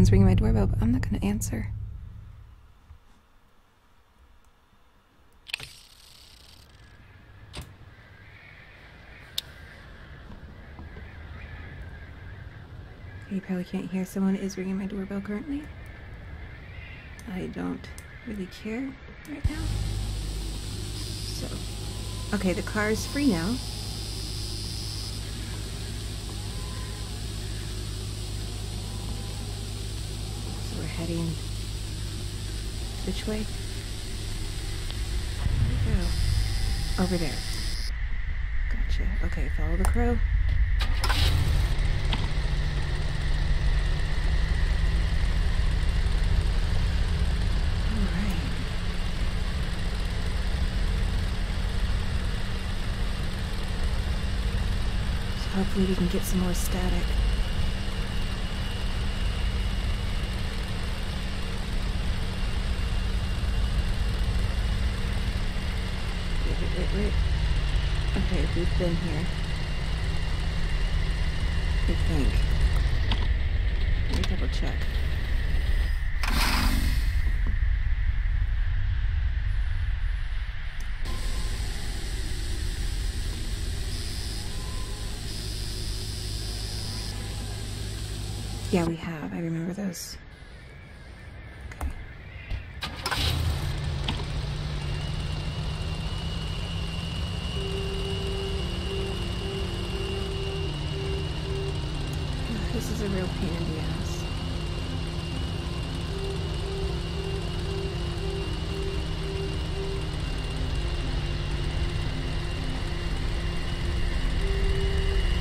someone's ringing my doorbell, but I'm not gonna answer. You probably can't hear, someone is ringing my doorbell currently. I don't really care right now. So, okay, the car is free now. So we're heading which way? Where'd we go? Over there. Gotcha. Okay, follow the crow. Hopefully we can get some more static. Wait. Okay, we've been here. I think. Let me double check. Yeah, we have. I remember those. Okay. This is a real pain in the ass.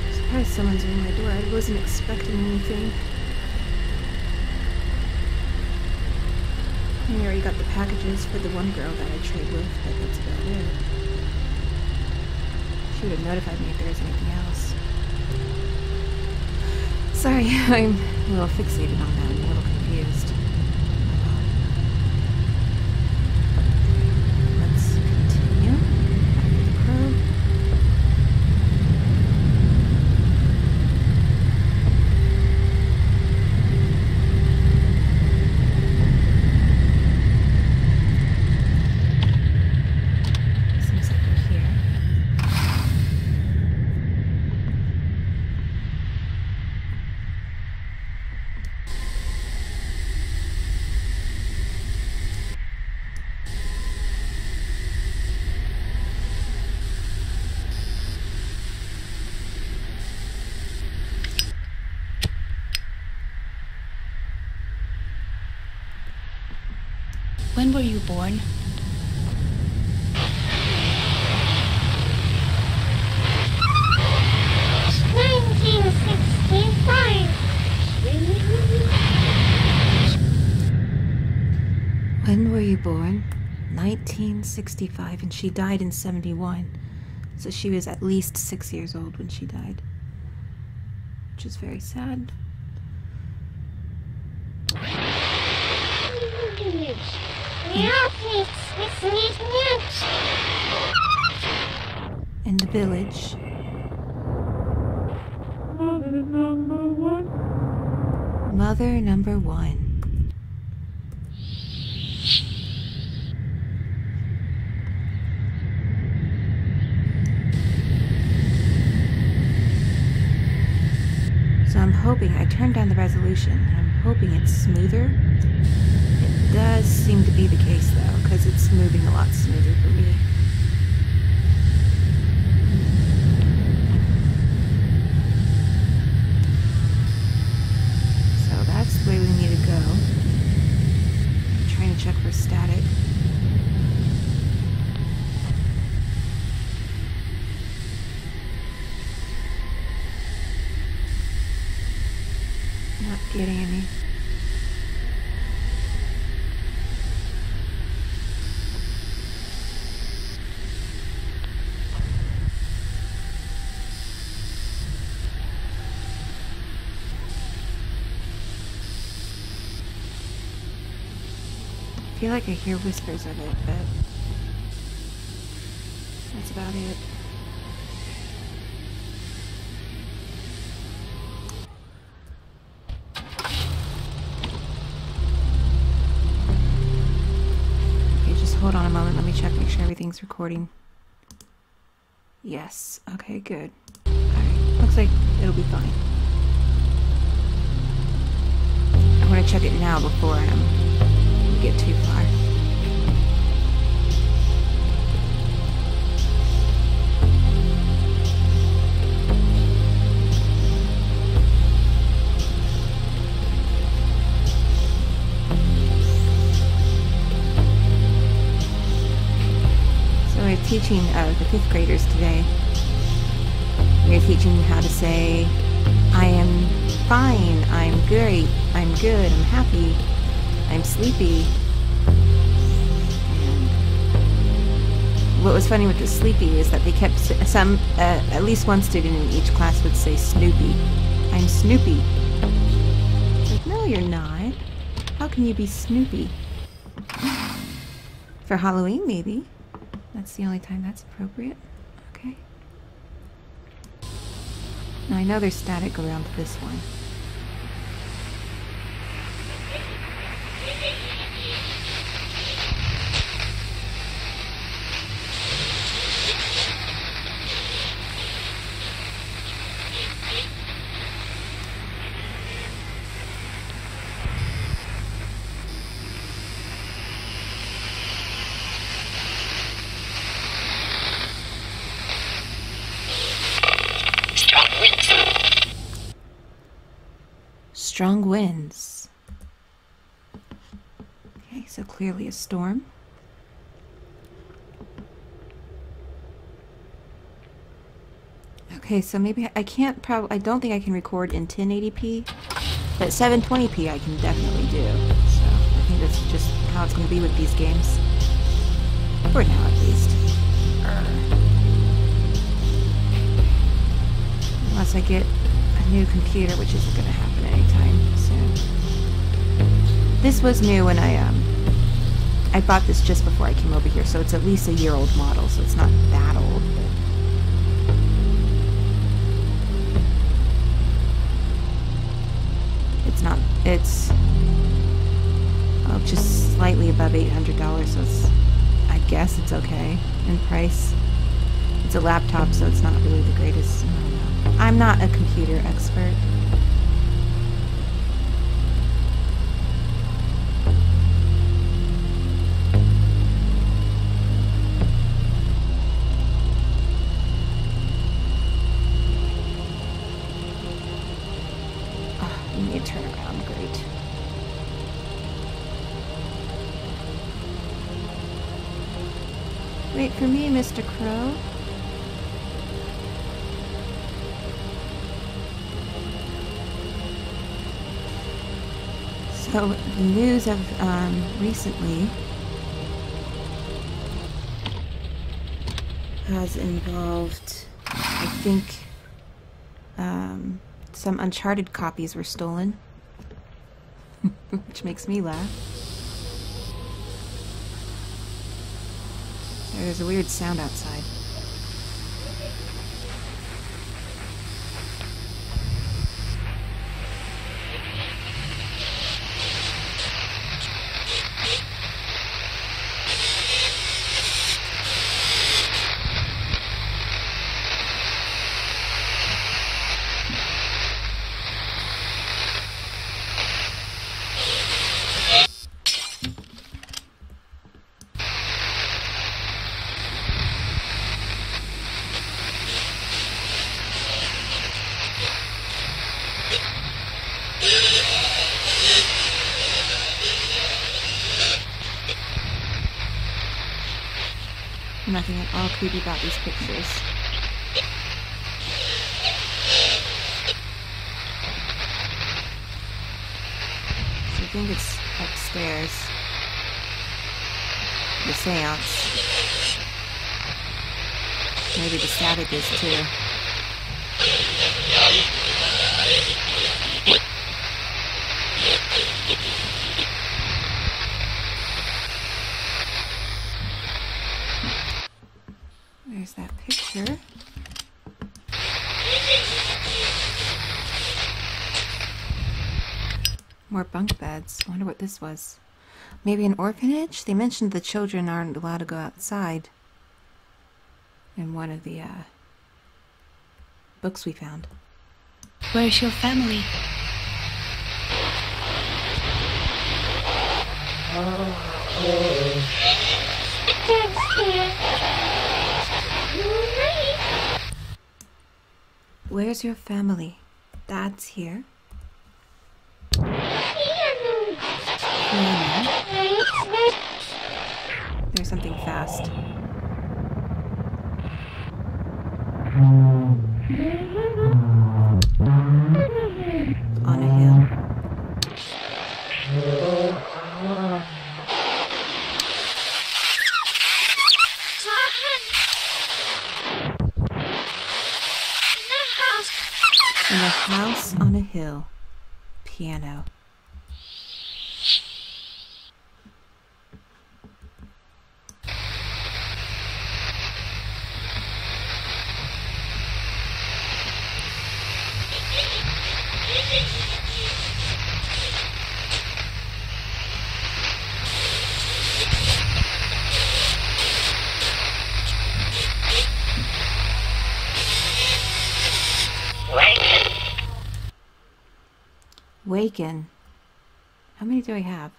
I'm surprised someone's ringing my door. I wasn't expecting anything. I already got the packages for the one girl that I trade with, but that's about it. She would have notified me if there was anything else. Sorry, I'm a little fixated on that. I'm a little confused. Let's continue. After the crow. When were you born? When were you born? 1965, and she died in 71. So she was at least 6 years old when she died. Which is very sad. In the village. Mother number one. Mother number one. So I'm hoping, I turned down the resolution. I'm hoping it's smoother. It does seem to be the case though, because it's moving a lot smoother for me. So that's the way we need to go. I'm trying to check for static. Not getting any. I feel like I hear whispers of it, but that's about it. Make sure everything's recording. Yes. Okay, good. Alright. Looks like it'll be fine. I want to check it now before we get too far. We're teaching the 5th graders today. We're teaching how to say, I am fine, I'm great, I'm good, I'm happy, I'm sleepy. And what was funny with the sleepy is that they kept at least one student in each class would say Snoopy. I'm Snoopy. It's like, no, you're not. How can you be Snoopy? For Halloween, maybe. That's the only time that's appropriate. Okay. Now I know there's static around this one. Strong winds. Okay, so clearly a storm. Okay, so maybe I don't think I can record in 1080p, but 720p I can definitely do. So I think that's just how it's going to be with these games. For now, at least. Unless I get a new computer, which isn't going to happen anytime soon. This was new when I bought this just before I came over here, so it's at least a year-old model, so it's not that old. But it's just slightly above $800, so I guess it's okay in price. It's a laptop, so it's not really the greatest. I don't know. I'm not a computer expert. Oh, you need to turn around. Great. Wait for me, Mr. Crow. So the news of recently has involved, I think, some Uncharted copies were stolen, which makes me laugh. There's a weird sound outside. Nothing at all creepy about these pictures. So I think it's upstairs. The seance. Maybe the static is too. There's that picture. More bunk beds. I wonder what this was. Maybe an orphanage? They mentioned the children aren't allowed to go outside in one of the books we found. Where's your family? Where's your family? Dad's here. There's something fast. On a hill. In a house on a hill. Piano. Waken. How many do I have?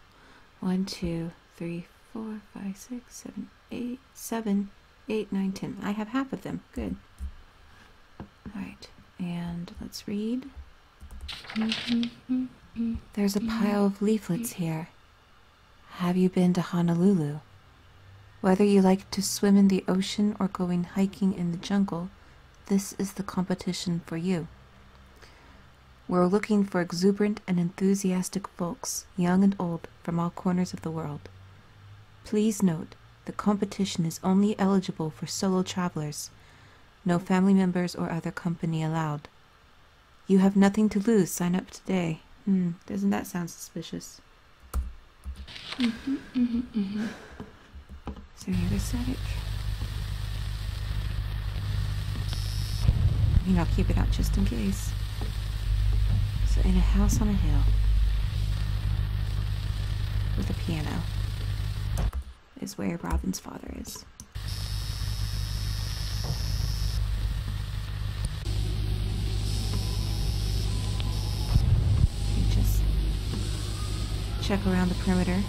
1, 2, 3, 4, 5, 6, 7, 8, 7, 8, 9, 10. I have half of them. Good. Alright, and let's read. There's a pile of leaflets here. Have you been to Honolulu? Whether you like to swim in the ocean or going hiking in the jungle, this is the competition for you. We're looking for exuberant and enthusiastic folks, young and old, from all corners of the world. Please note, the competition is only eligible for solo travelers. No family members or other company allowed. You have nothing to lose. Sign up today. Doesn't that sound suspicious? Is there any other static? I'll keep it out just in case. So in a house on a hill with a piano is where Robin's father is. You just check around the perimeter.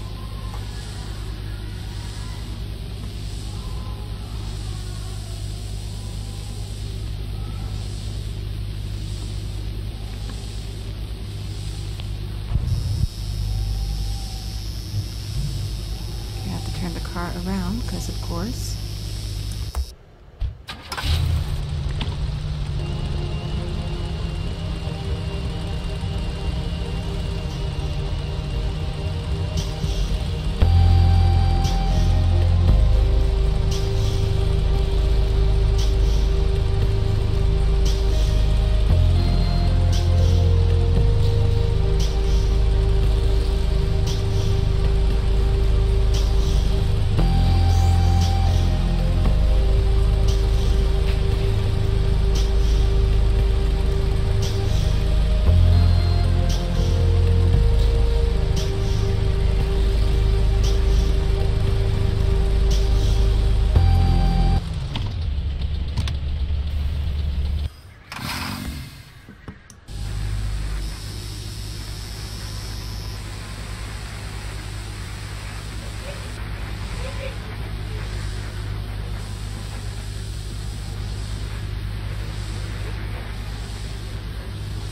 Around, because of course.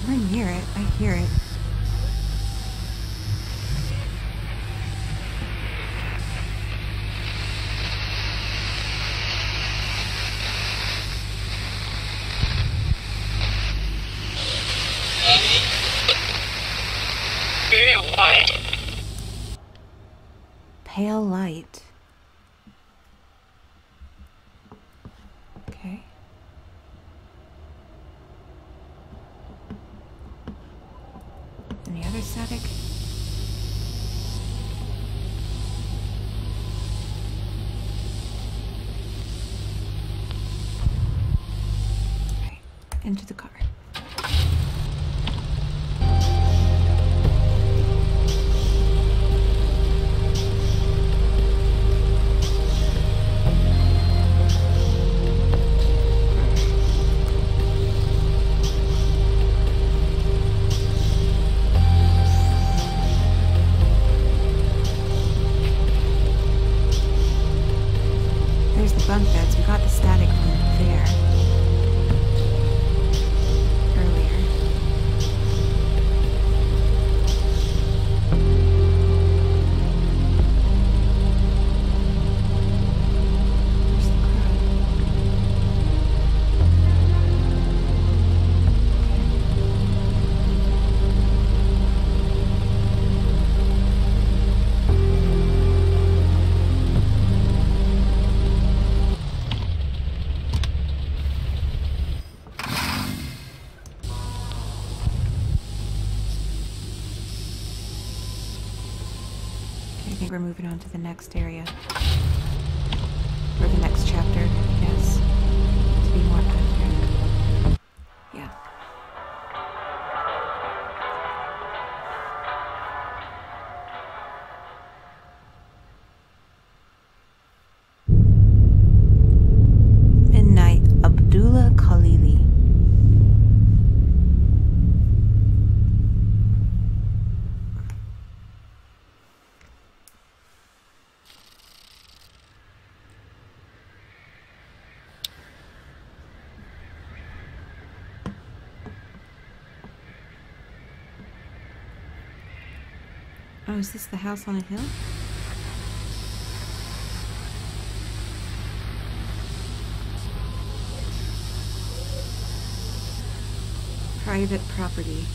I'm near it. I hear it. Pale light. Pale light. Okay. Any other static? Okay. Into the car. bunk beds. We got the static from there earlier. Where's the crow? I think we're moving on to the next area. Or the next chapter, yes. To be more accurate. Yeah. Midnight, Abdullah Khalili. Oh, is this the house on a hill? Private property.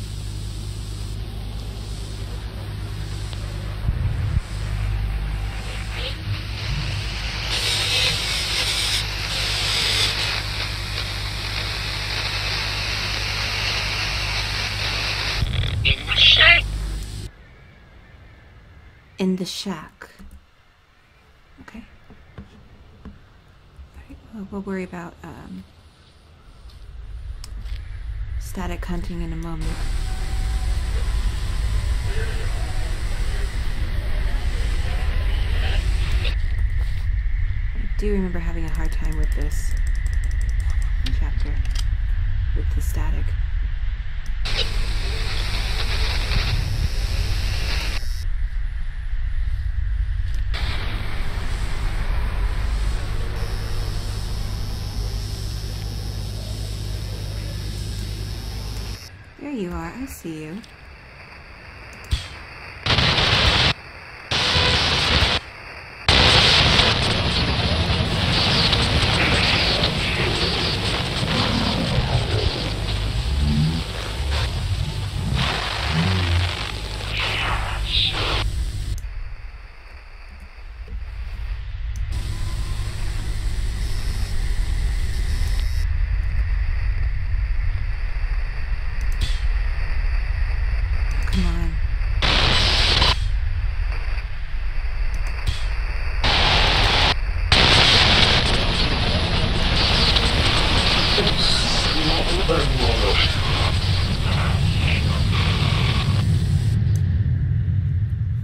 In the shack. Okay. Alright, well, we'll worry about static hunting in a moment. I do remember having a hard time with this chapter, with the static. There you are, I see you. Come on.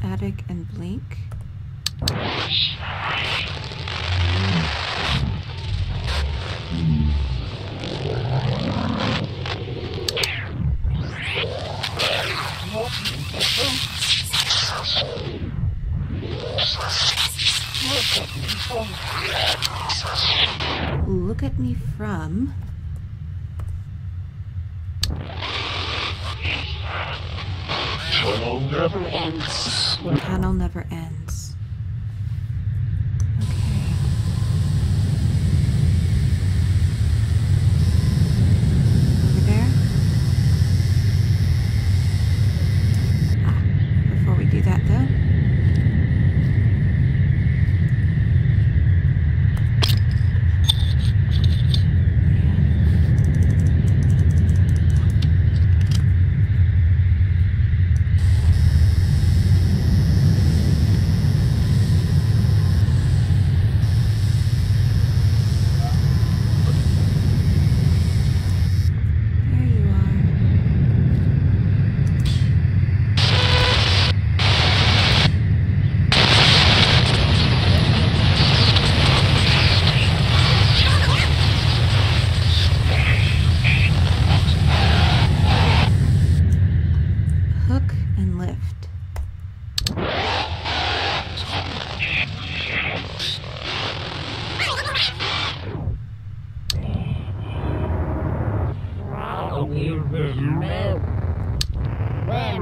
Attic and blink. Look at me from... Tunnel never ends. Tunnel never ends. Okay. Over there? Before we do that though...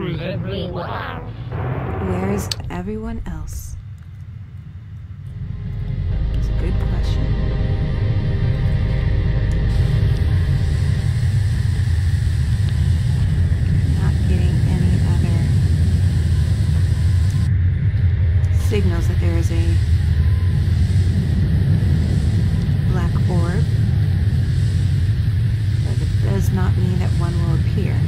Where's everyone? Where's everyone else? It's a good question. Not getting any other signals that there is a black orb, but it does not mean that one will appear.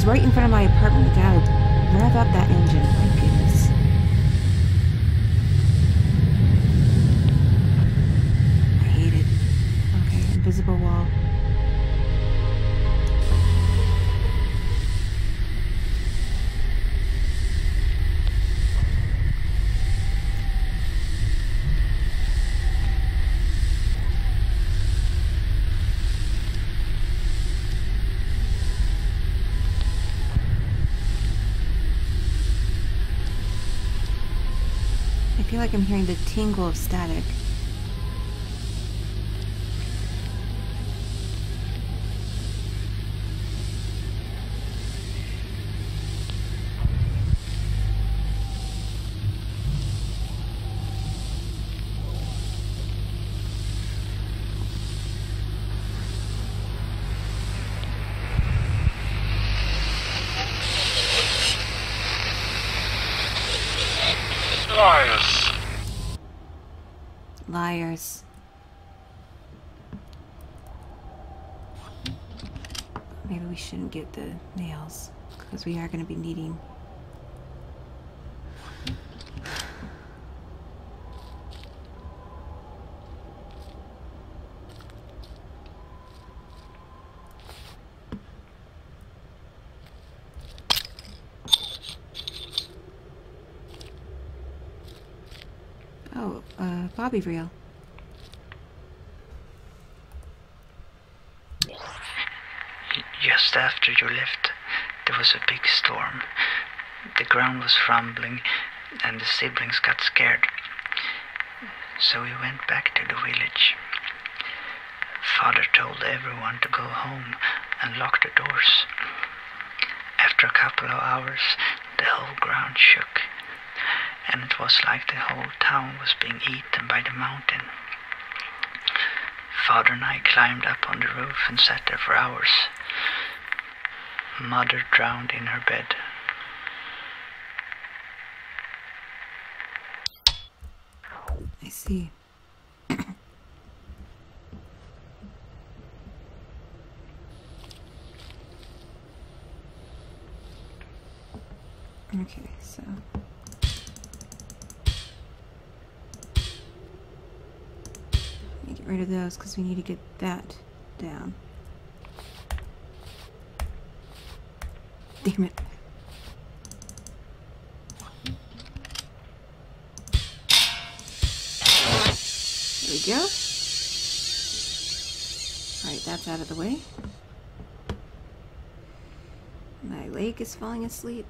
Right in front of my apartment, we gotta rev up that engine. My goodness. I hate it. Okay, invisible wall. I feel like I'm hearing the tingle of static. Liars. Liars. Maybe we shouldn't get the nails, because we are going to be needing. Oh, Bobby reel. Just after you left, there was a big storm. The ground was rumbling, and the siblings got scared. So we went back to the village. Father told everyone to go home and lock the doors. After a couple of hours, the whole ground shook, and it was like the whole town was being eaten by the mountain. Father and I climbed up on the roof and sat there for hours. Mother drowned in her bed. I see. Okay, so let me get rid of those because we need to get that down. Damn it. There we go. Alright, that's out of the way. My leg is falling asleep.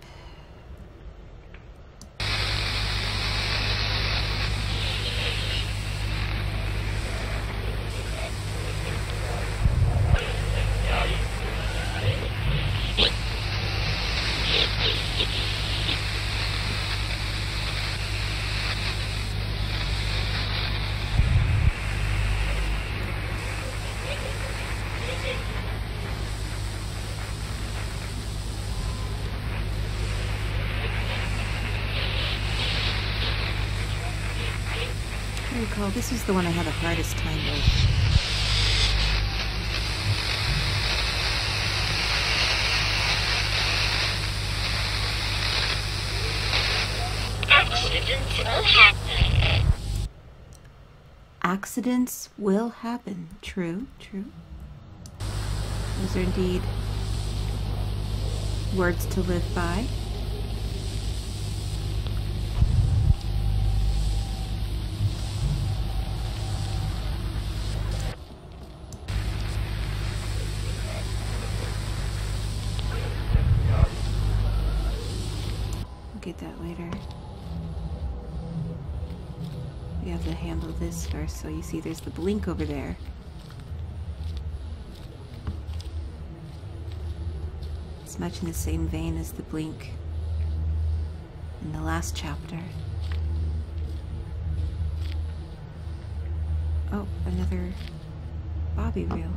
I recall this is the one I had the hardest time with. Accidents will happen. Accidents will happen. True, true. Those are indeed words to live by. get that later. We have to handle this first. So you see there's the blink over there. It's much in the same vein as the blink in the last chapter. Oh, another bobby reel.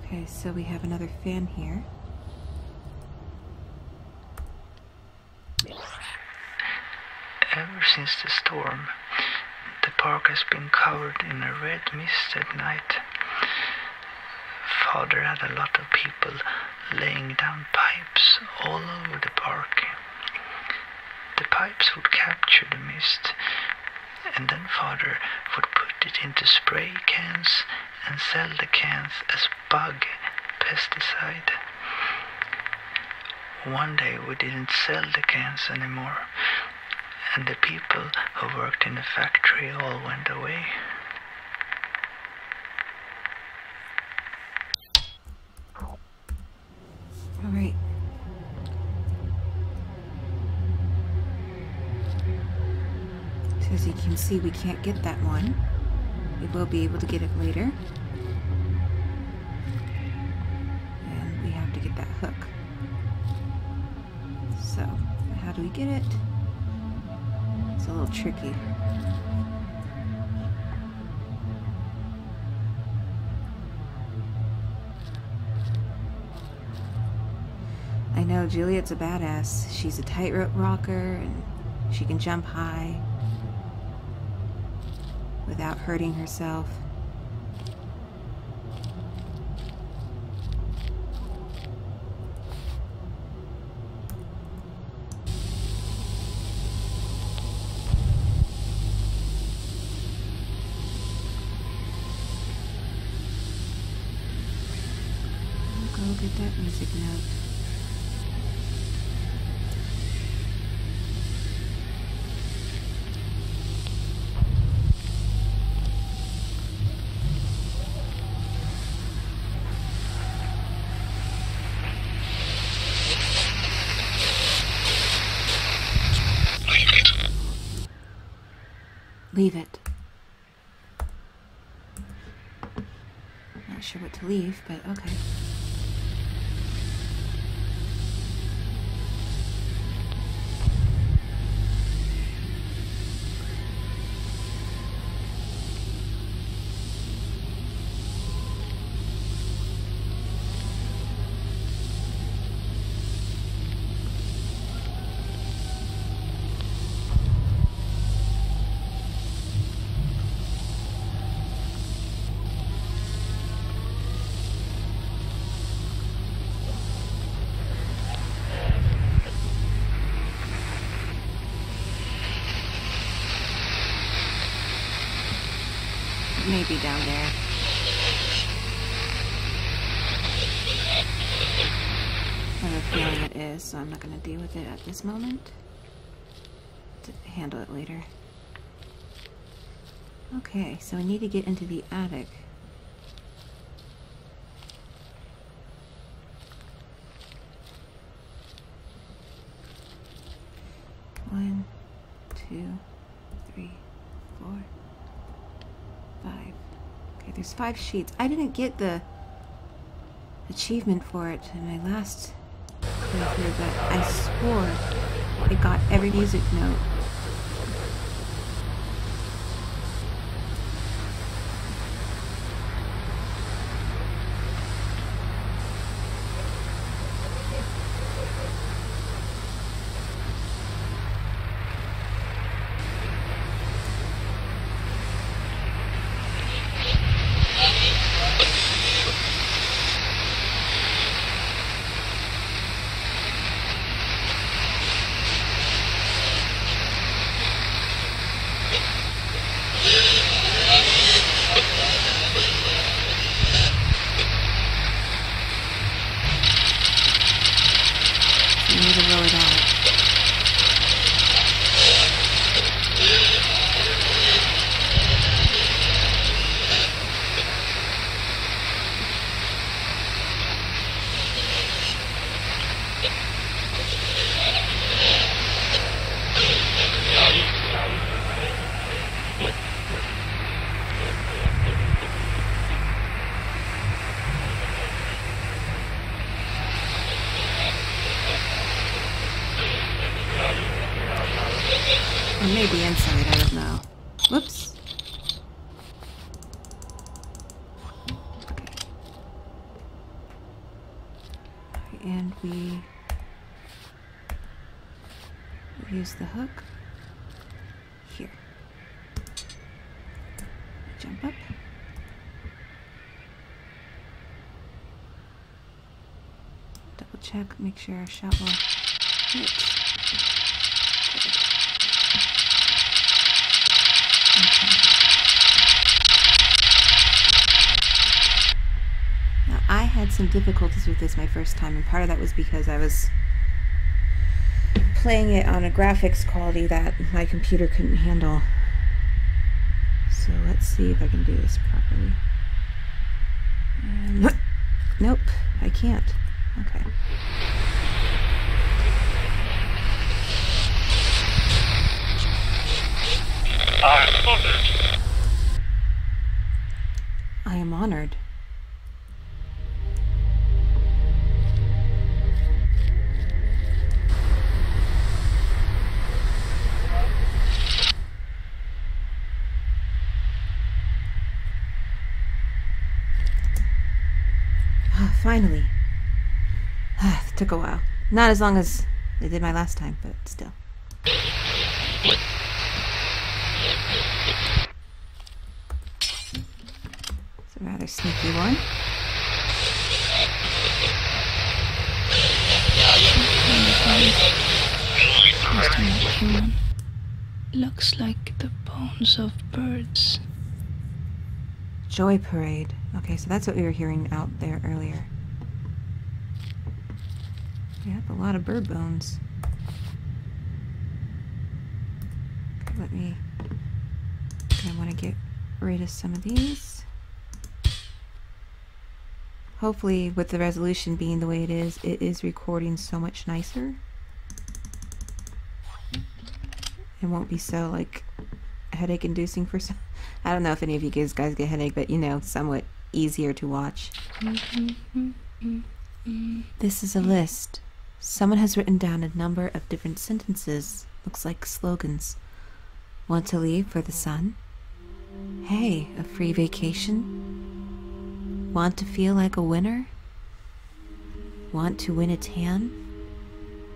Okay, so we have another fan here. Ever since the storm, the park has been covered in a red mist at night. Father had a lot of people laying down pipes all over the park. The pipes would capture the mist, and then Father would put it into spray cans and sell the cans as bug pesticide. One day we didn't sell the cans anymore, and the people who worked in the factory all went away. All right. So as you can see, we can't get that one. We will be able to get it later. And we have to get that hook. So, how do we get it? It's a little tricky. I know Juliette's a badass. She's a tightrope rocker and she can jump high without hurting herself. Go get that music note. Leave it. Not sure what to leave, but okay. Maybe down there. I have a feeling it is, so I'm not going to deal with it at this moment. To handle it later. Okay, so I need to get into the attic. One, 2, 3, 4, 5. Okay, there's 5 sheets. I didn't get the achievement for it in my last playthrough, but I swore it got every music note. Whoops. Okay. And we use the hook here. Jump up. Double check, make sure our shot will hit. Good. Okay. Now I had some difficulties with this my first time, and part of that was because I was playing it on a graphics quality that my computer couldn't handle. So let's see if I can do this properly. Nope, I can't. Okay. I am honored. Finally. It took a while. Not as long as it did my last time, but still. It's a rather sneaky one. Looks like the bones of birds. Joy Parade. Okay, so that's what we were hearing out there earlier. Yep, a lot of bird bones. Okay, let me... I want to get rid of some of these. Hopefully, with the resolution being the way it is recording so much nicer. It won't be so, like, headache-inducing for some... I don't know if any of you guys get headache, but, you know, somewhat easier to watch. This is a list. Someone has written down a number of different sentences. Looks like slogans. Want to leave for the sun? Hey, a free vacation? Want to feel like a winner? Want to win a tan?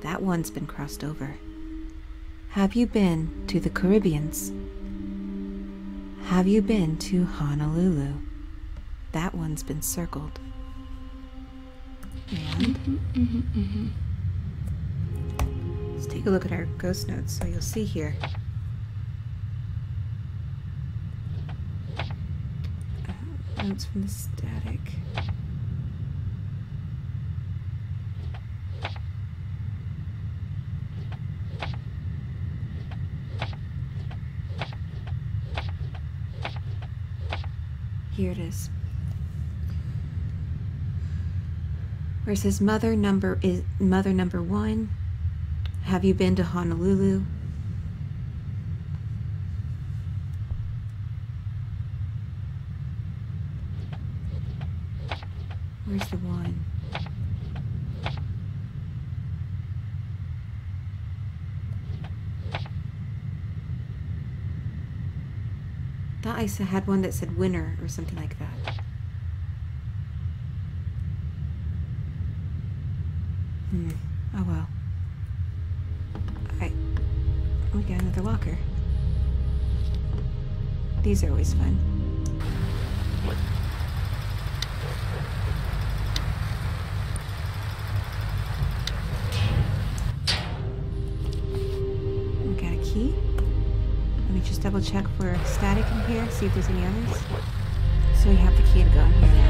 That one's been crossed over. Have you been to the Caribbeans? Have you been to Honolulu? That one's been circled. And let's take a look at our ghost notes so you'll see here. Notes from the static. Here it is. Where it says mother number 1. Have you been to Honolulu? Where's the 1? Thought I had one that said winner or something like that. Oh well. Alright. We got another locker. These are always fun. We got a key. Let me just double check for static in here, see if there's any others. So we have the key to go in here now.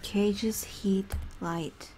Cages, heat, light.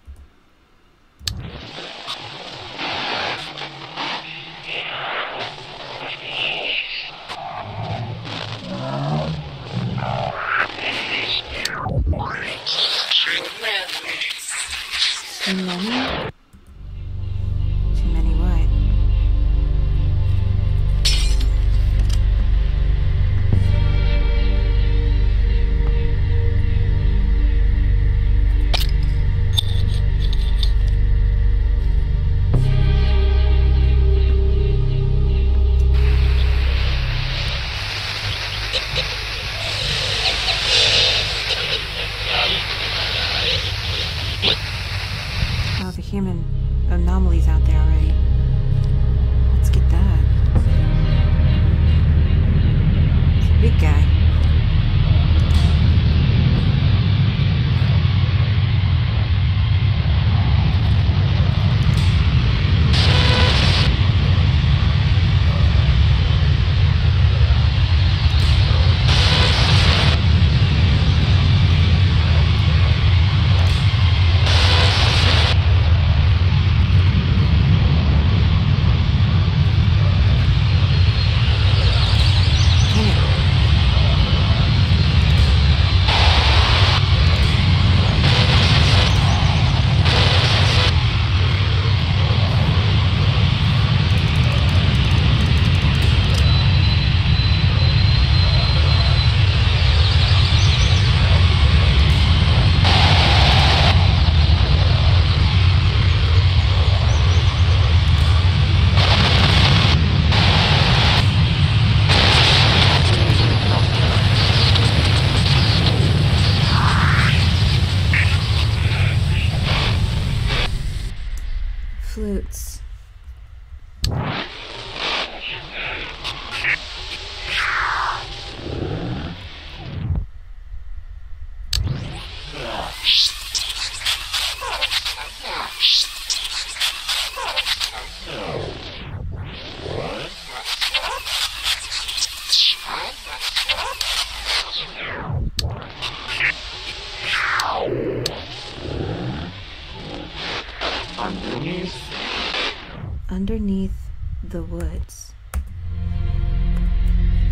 underneath the woods.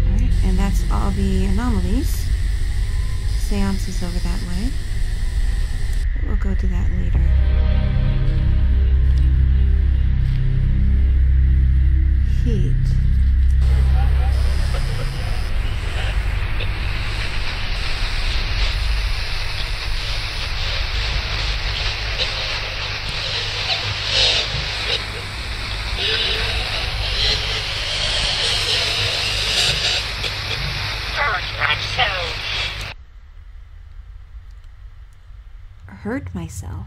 Alright, and that's all the anomalies. Seance is over that way. But we'll go to that later. Heat. Hurt myself.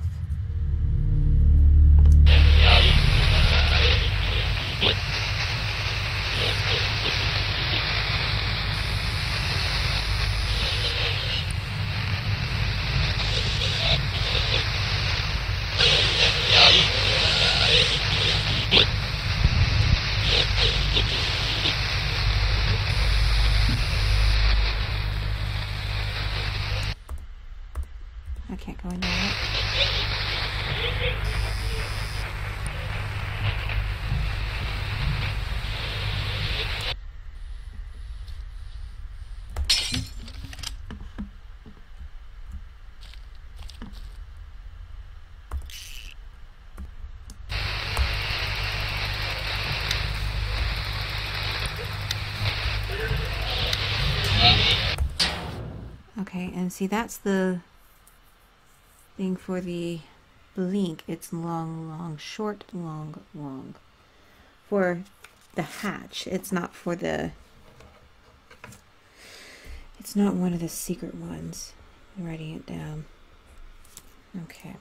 I can't go in there yet. Okay, and see, that's the thing for the blink. It's long, short, long. For the hatch, it's not for the... It's not one of the secret ones. I'm writing it down. Okay.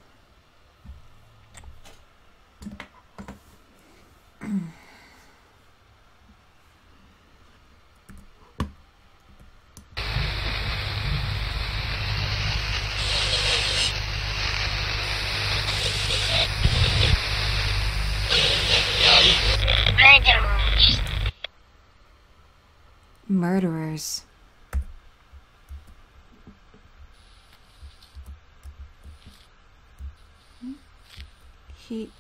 Murderers. Heat.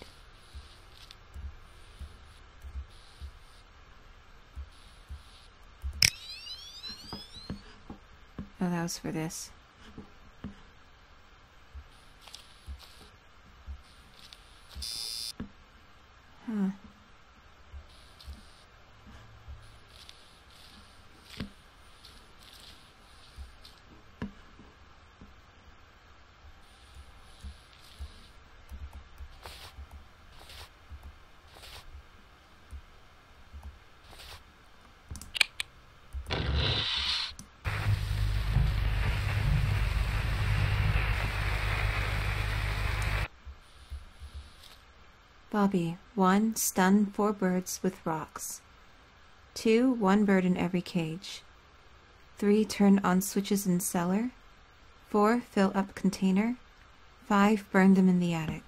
Oh, that was for this. Huh. Bobby, 1. Stun 4 birds with rocks. 2. 1 bird in every cage. 3. Turn on switches in cellar. 4. Fill up container. 5. Burn them in the attic.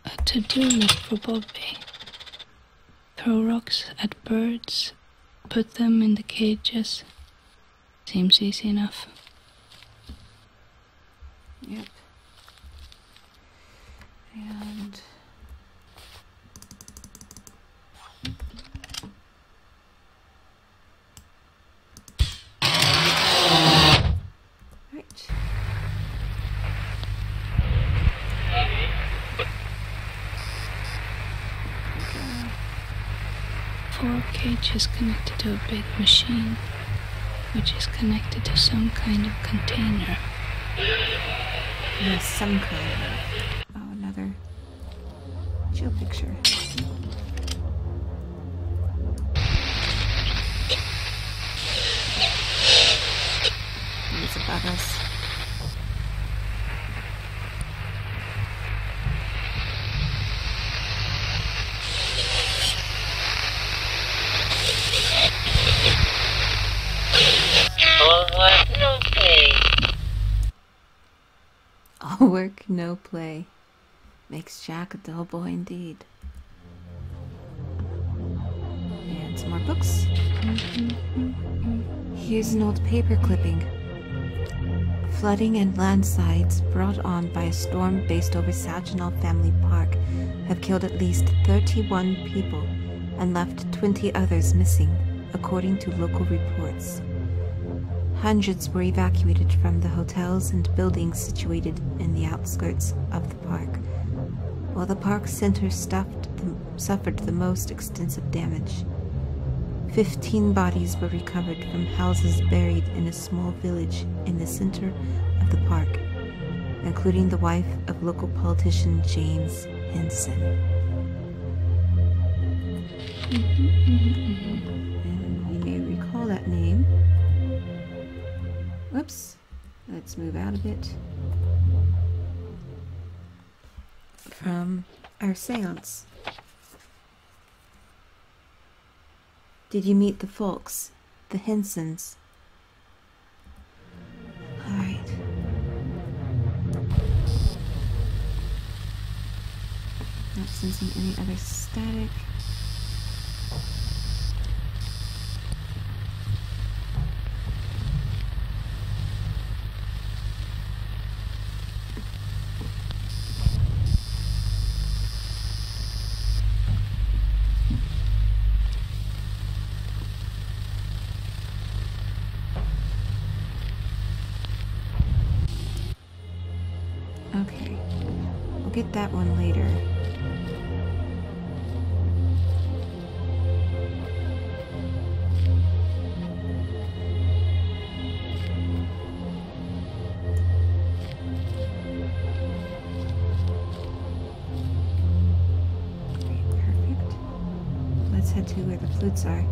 A to-do list for Bobby. Throw rocks at birds. Put them in the cages. Seems easy enough. Yep. And... Right. 4 cages connected to a big machine, which is connected to some kind of container. Yes, some kind of... Oh, another Joe picture. It's above us. All work, no play. Makes Jack a dull boy indeed. And some more books. Here's an old paper clipping. Flooding and landslides brought on by a storm based over Saginaw Family Park have killed at least 31 people and left 20 others missing, according to local reports. Hundreds were evacuated from the hotels and buildings situated in the outskirts of the park, while the park center suffered the most extensive damage. 15 bodies were recovered from houses buried in a small village in the center of the park, including the wife of local politician James Henson. And we may recall that name. Whoops. Let's move out a bit. From our seance. Did you meet the folks? The Hensons? Alright. Not sensing any other static. Okay, we'll get that one later. Okay, perfect. Let's head to where the flutes are.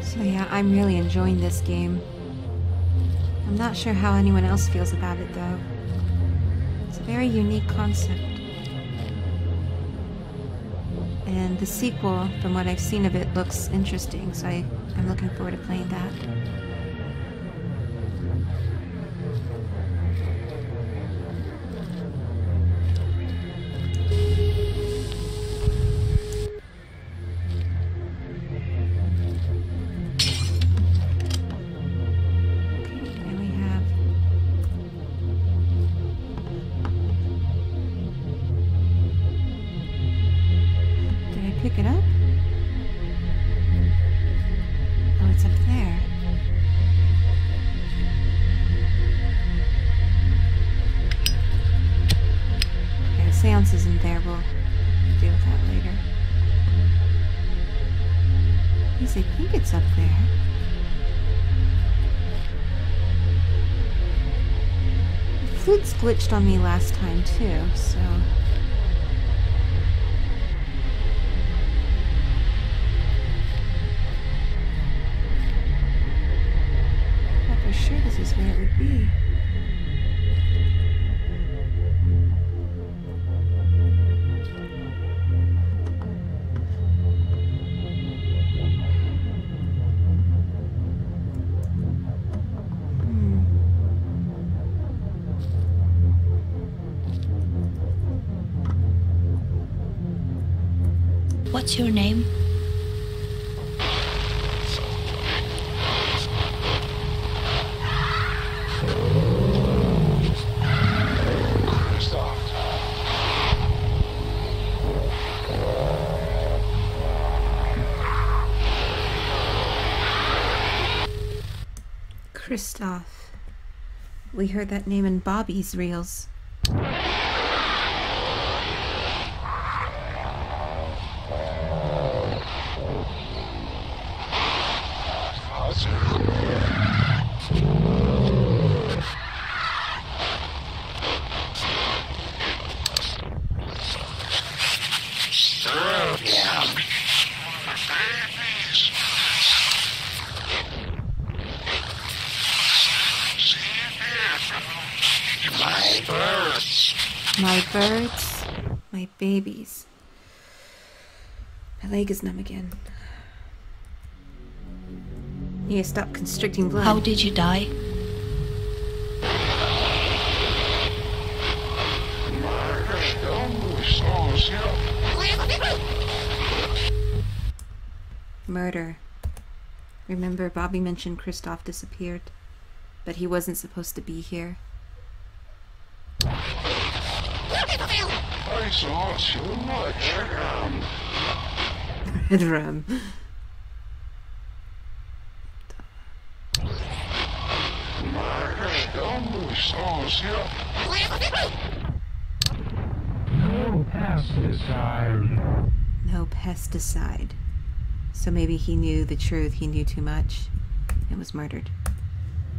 So yeah, I'm really enjoying this game. I'm not sure how anyone else feels about it though. It's a very unique concept. And the sequel, from what I've seen of it, looks interesting, so I'm looking forward to playing that. Pick it up? Oh, it's up there. Okay, the seance isn't there. We'll deal with that later. Yes, I think it's up there. The flute's glitched on me last time too, so... This is where it would be. What's your name? Christoph. We heard that name in Bobby's reels. My birds, my babies. My leg is numb again. He has stopped constricting blood. How did you die? Murder. Remember, Bobby mentioned Christoph disappeared, but he wasn't supposed to be here. I saw too much rum. Red rum. No pesticide. No pesticide. So maybe he knew the truth. He knew too much and was murdered.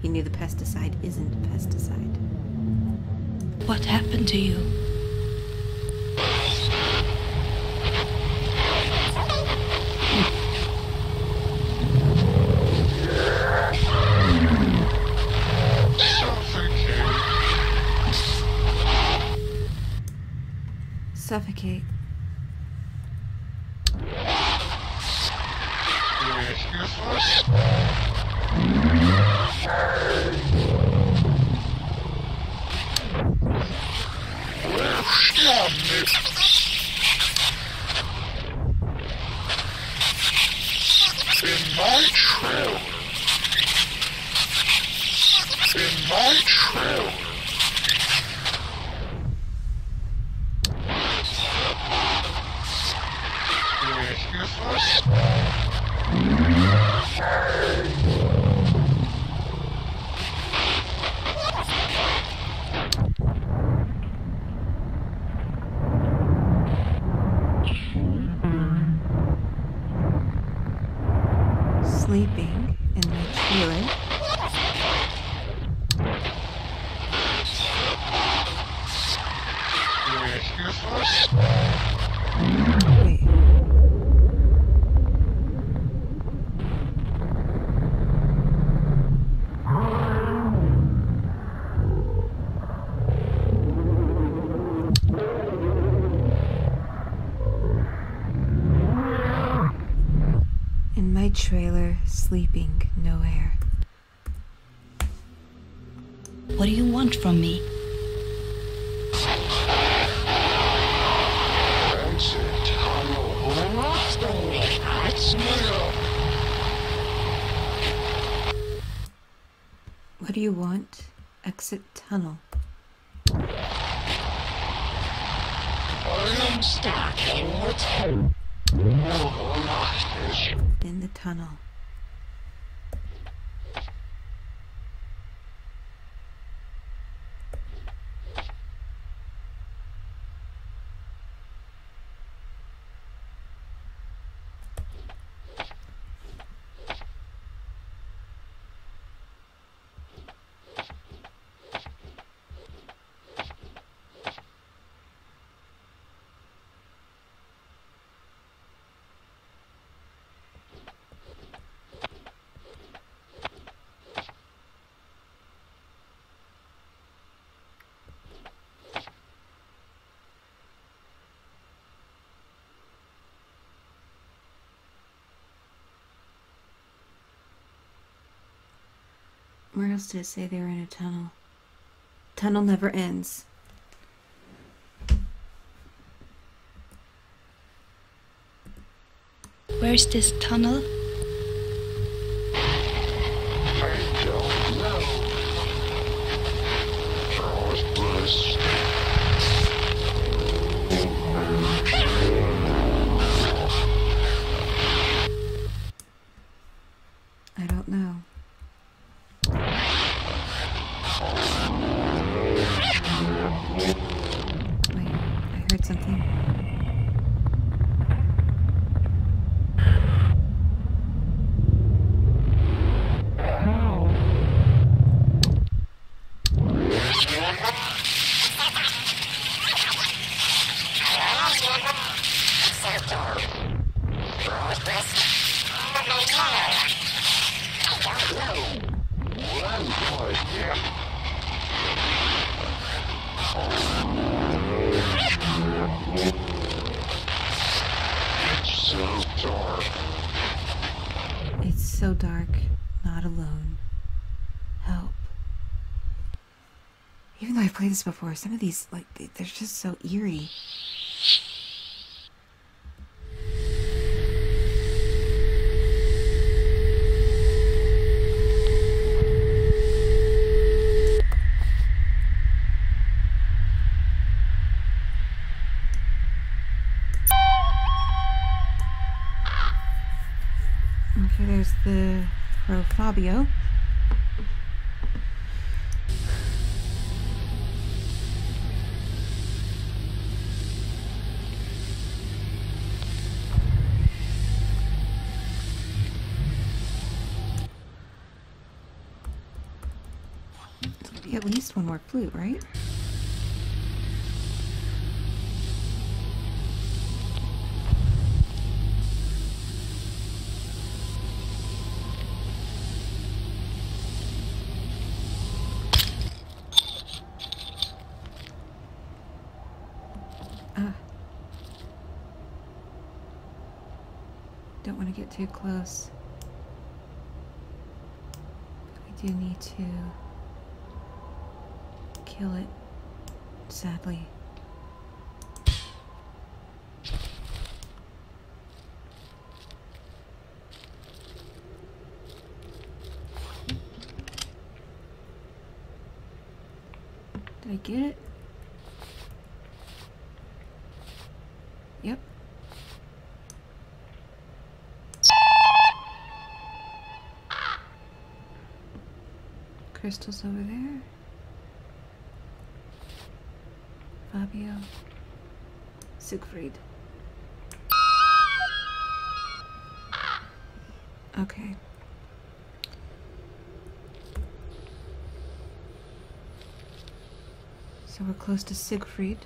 He knew the pesticide isn't pesticide. What happened to you? Suffocate. Sleeping in my trailer. Wait. In my trailer, sleeping, no air. What do you want from me? What do you want? Exit tunnel. I'm stuck in the tunnel. In the tunnel. Where else did it say they were in a tunnel? Tunnel never ends. Where's this tunnel? I don't know. Charles Bliss. I don't know. Wait, I heard something. It's so dark, I've played this before. Some of these, like, they're just so eerie. Okay, there's the crow Fabio. There's gonna be at least one more flute, right? Don't want to get too close. But we do need to kill it, sadly. Did I get it? Yep. Crystals over there. Fabio. Siegfried. Okay. So we're close to Siegfried.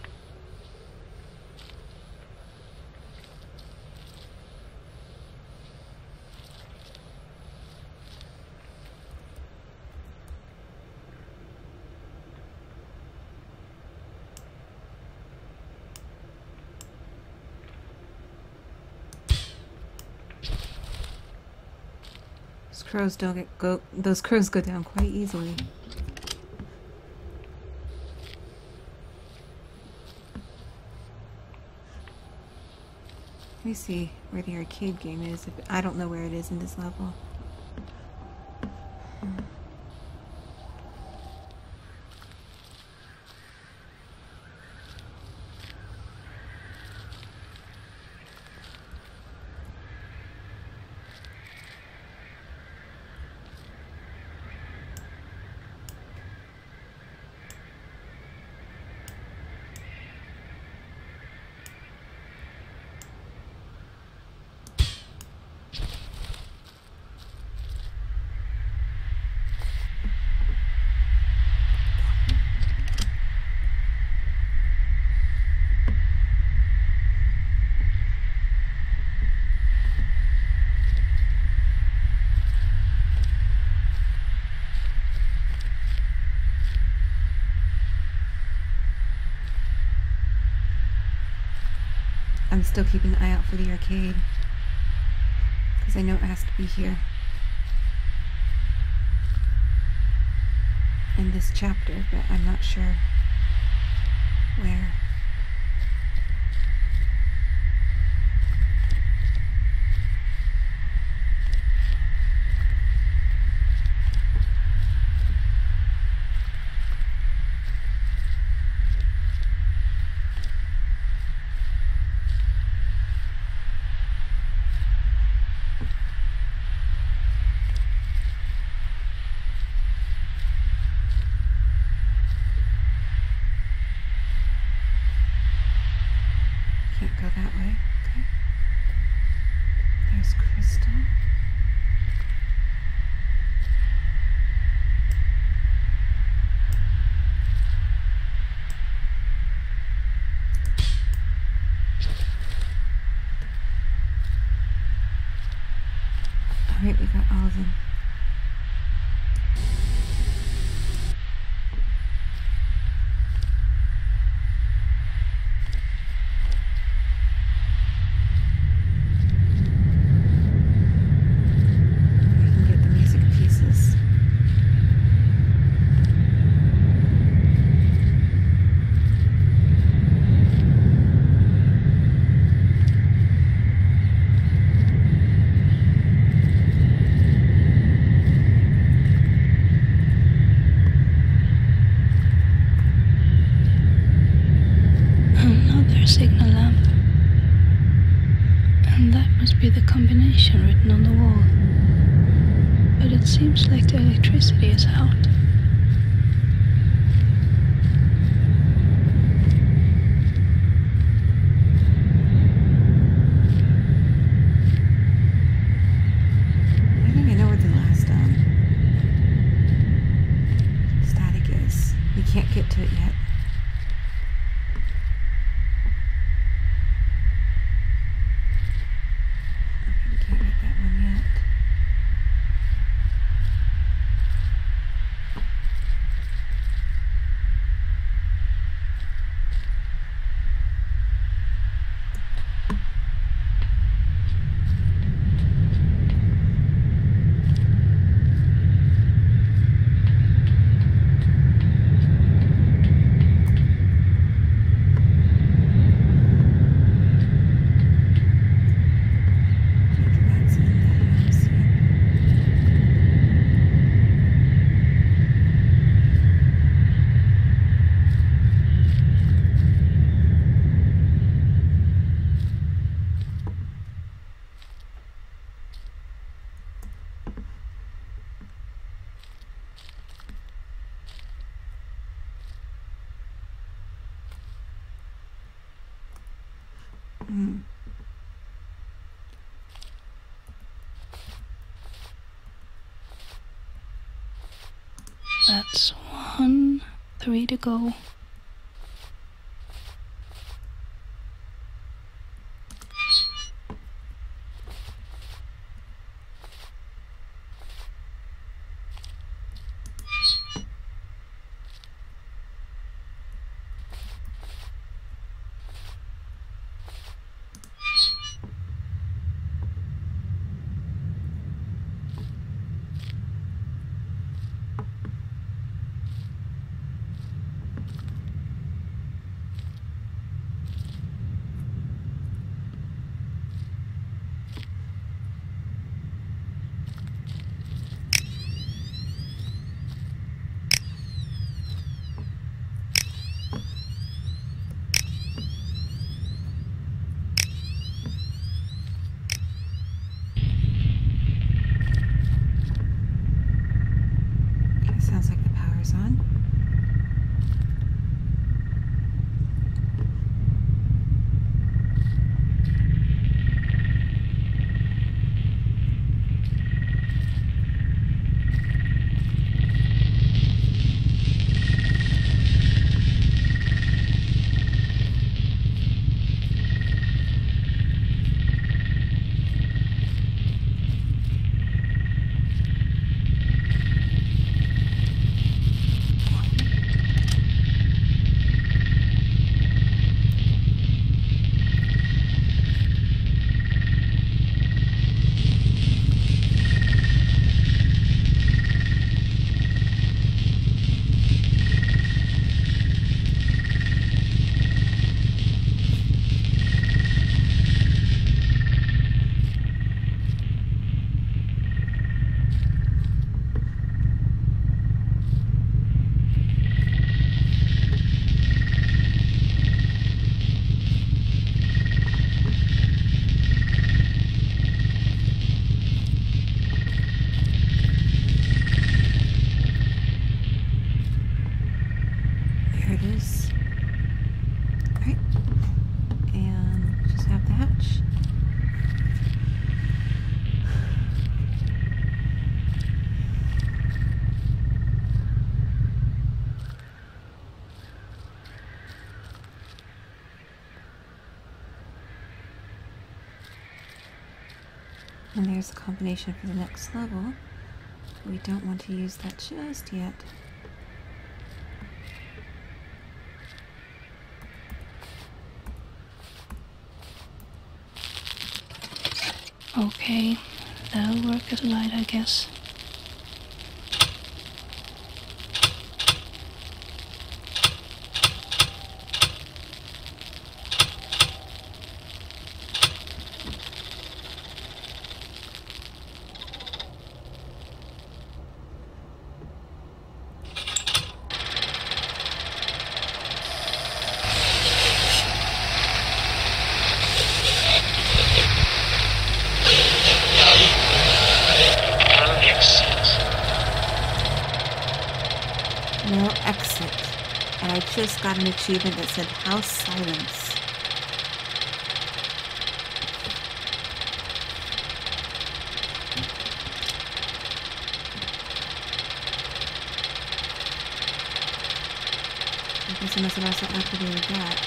Those crows go down quite easily. Let me see where the arcade game is. I don't know where it is in this level. I'm still keeping an eye out for the arcade because I know it has to be here in this chapter, but I'm not sure where. Can't go that way. Okay. There's Crystal. Alright, we got all of them. a signal lamp. And that must be the combination written on the wall. But it seems like the electricity is out. I think I know what the last static is. We can't get to it yet. Okay, we can't get that one yet. That's in the house yet. That's 1, 3 to go. Okay, sounds like the power's on. There it is. Alright. And just have the hatch. And there's the combination for the next level. We don't want to use that just yet. Okay, that'll work as light, I guess. just got an achievement that said House Silence. I guess I must have also activated that.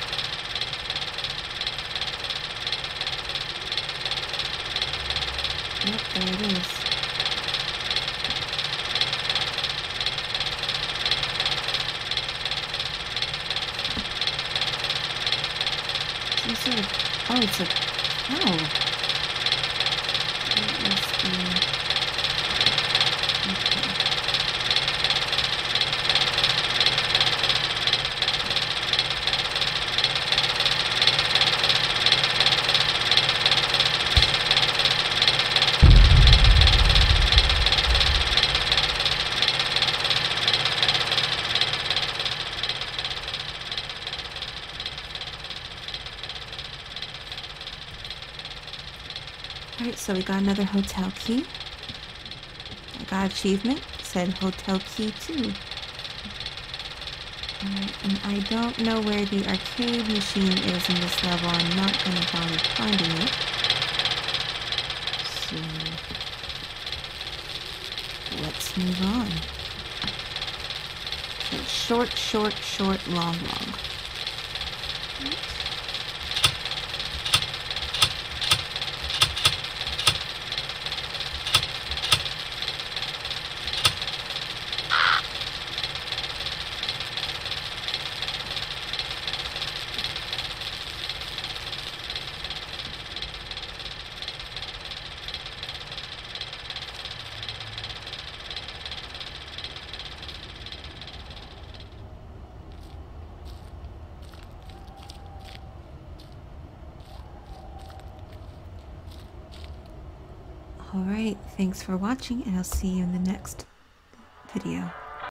Yep, there it is. Some sort of... Oh, it's a... Oh. It must be... Okay. Alright, so we got another hotel key. I got achievement, said hotel key 2. Alright, and I don't know where the arcade machine is in this level. I'm not going to bother finding it. So, let's move on. So short, short, short, long, long. Right. Alright, thanks for watching, and I'll see you in the next video.